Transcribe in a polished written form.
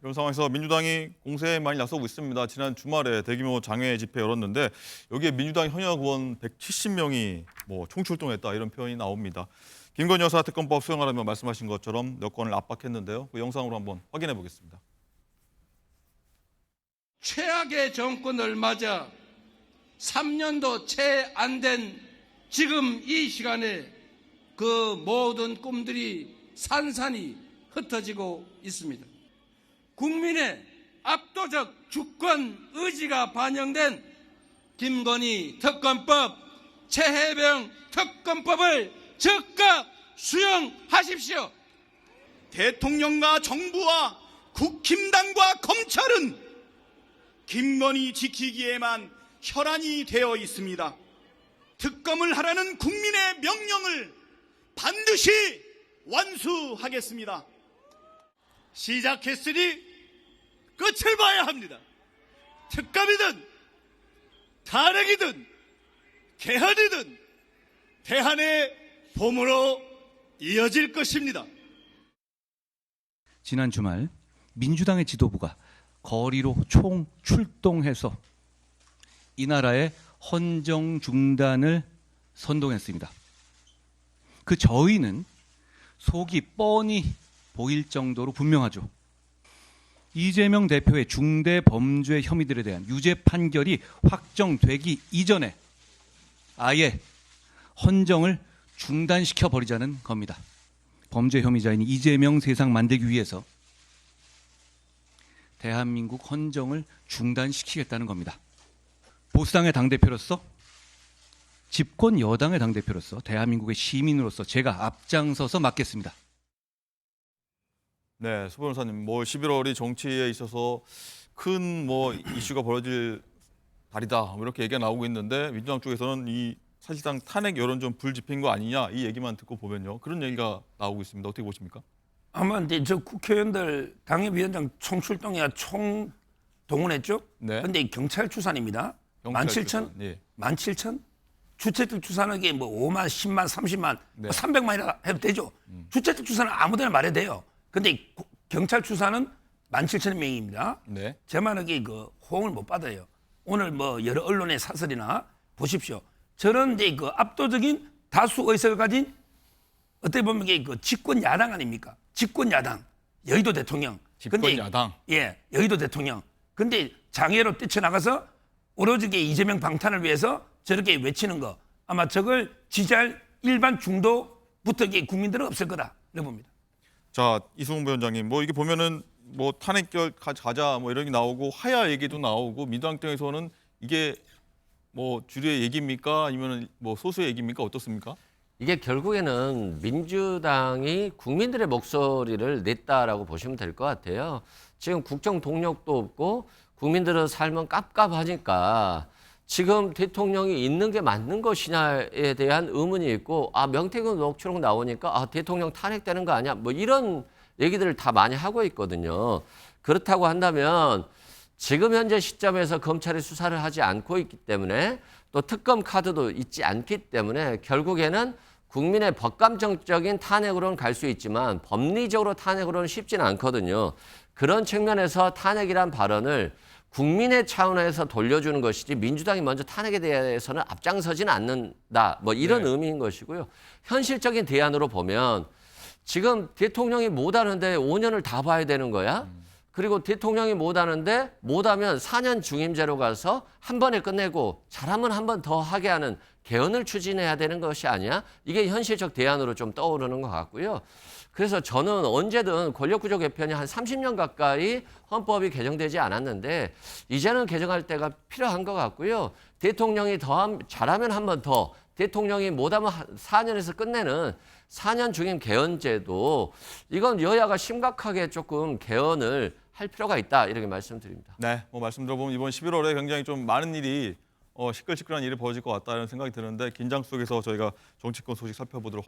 그런 상황에서 민주당이 공세에 많이 나서고 있습니다. 지난 주말에 대규모 장외 집회 열었는데 여기에 민주당 현역 의원 170명이 총출동했다 이런 표현이 나옵니다. 김건희 여사 특검법 수용하라며 말씀하신 것처럼 여권을 압박했는데요. 그 영상으로 한번 확인해 보겠습니다. 최악의 정권을 맞아 3년도 채 안 된 지금 이 시간에 그 모든 꿈들이 산산이 흩어지고 있습니다. 국민의 압도적 주권 의지가 반영된 김건희 특검법, 최혜병 특검법을 즉각 수용하십시오. 대통령과 정부와 국힘당과 검찰은 김건희 지키기에만 혈안이 되어 있습니다. 특검을 하라는 국민의 명령을 반드시 완수하겠습니다. 시작했으니 끝을 봐야 합니다. 특검이든 탄핵이든 개헌이든 대한의 봄으로 이어질 것입니다. 지난 주말 민주당의 지도부가 거리로 총출동해서 이 나라의 헌정 중단을 선동했습니다. 그 저희는 속이 뻔히 보일 정도로 분명하죠. 이재명 대표의 중대 범죄 혐의들에 대한 유죄 판결이 확정되기 이전에 아예 헌정을 중단시켜 버리자는 겁니다. 범죄 혐의자인 이재명 세상 만들기 위해서 대한민국 헌정을 중단시키겠다는 겁니다. 보수당의 당대표로서, 집권 여당의 당대표로서, 대한민국의 시민으로서 제가 앞장서서 맡겠습니다. 네, 수 변호사님, 11월이 정치에 있어서 큰 이슈가 벌어질 달이다 이렇게 얘기가 나오고 있는데 민주당 쪽에서는 이 사실상 탄핵 여론 좀 불지핀 거 아니냐 이 얘기만 듣고 보면요 그런 얘기가 나오고 있습니다. 어떻게 보십니까? 아마 이제 저 국회의원들 당협위원장 총출동이야 총 동원했죠. 네. 근데 경찰 추산입니다. 경찰 17,000? 추산, 예. 17,000? 주최특 추산은 게 5만, 10만, 30만, 네. 300만이라 해도 되죠. 주최특 추산은 아무데나 말해도 돼요. 근데 경찰 추산은 17,000명입니다. 네. 제 말은 그 호응을 못 받아요. 오늘 여러 언론의 사설이나 보십시오. 저런 이제 그 압도적인 다수 의석을 가진 어떻게 보면 이게 그 집권 야당 아닙니까? 집권 야당, 여의도 대통령. 집권 야당. 예, 여의도 대통령. 근데 장애로 뛰쳐나가서 오로지 이재명 방탄을 위해서 저렇게 외치는 거 아마 저걸 지지할 일반 중도부터 국민들은 없을 거다 이렇게 봅니다. 자, 이승훈 위원장님, 이게 보면은 탄핵결 가자 이런 게 나오고 하야 얘기도 나오고 민주당 입장에서는 이게 주류의 얘기입니까 아니면 소수의 얘기입니까 어떻습니까? 이게 결국에는 민주당이 국민들의 목소리를 냈다라고 보시면 될 것 같아요. 지금 국정 동력도 없고 국민들의 삶은 깝깝하니까 지금 대통령이 있는 게 맞는 것이냐에 대한 의문이 있고 명태균 녹취록 나오니까 대통령 탄핵되는 거 아니야? 이런 얘기들을 다 많이 하고 있거든요. 그렇다고 한다면 지금 현재 시점에서 검찰이 수사를 하지 않고 있기 때문에 또 특검 카드도 있지 않기 때문에 결국에는 국민의 법감정적인 탄핵으로는 갈 수 있지만 법리적으로 탄핵으로는 쉽지는 않거든요. 그런 측면에서 탄핵이란 발언을 국민의 차원에서 돌려주는 것이지 민주당이 먼저 탄핵에 대해서는 앞장서지는 않는다. 이런 네. 의미인 것이고요. 현실적인 대안으로 보면 지금 대통령이 못하는데 5년을 다 봐야 되는 거야. 그리고 대통령이 못하는데 못하면 4년 중임제로 가서 한 번에 끝내고 잘하면 한 번 더 하게 하는 개헌을 추진해야 되는 것이 아니야? 이게 현실적 대안으로 좀 떠오르는 것 같고요. 그래서 저는 언제든 권력구조 개편이 한 30년 가까이 헌법이 개정되지 않았는데 이제는 개정할 때가 필요한 것 같고요. 대통령이 잘하면 한 번 더, 대통령이 못하면 4년에서 끝내는 4년 중임 개헌제도 이건 여야가 심각하게 조금 개헌을 할 필요가 있다 이렇게 말씀드립니다. 네, 말씀 들어보면 이번 11월에 굉장히 좀 많은 일이 시끌시끌한 일이 벌어질 것 같다는 생각이 드는데 긴장 속에서 저희가 정치권 소식 살펴보도록.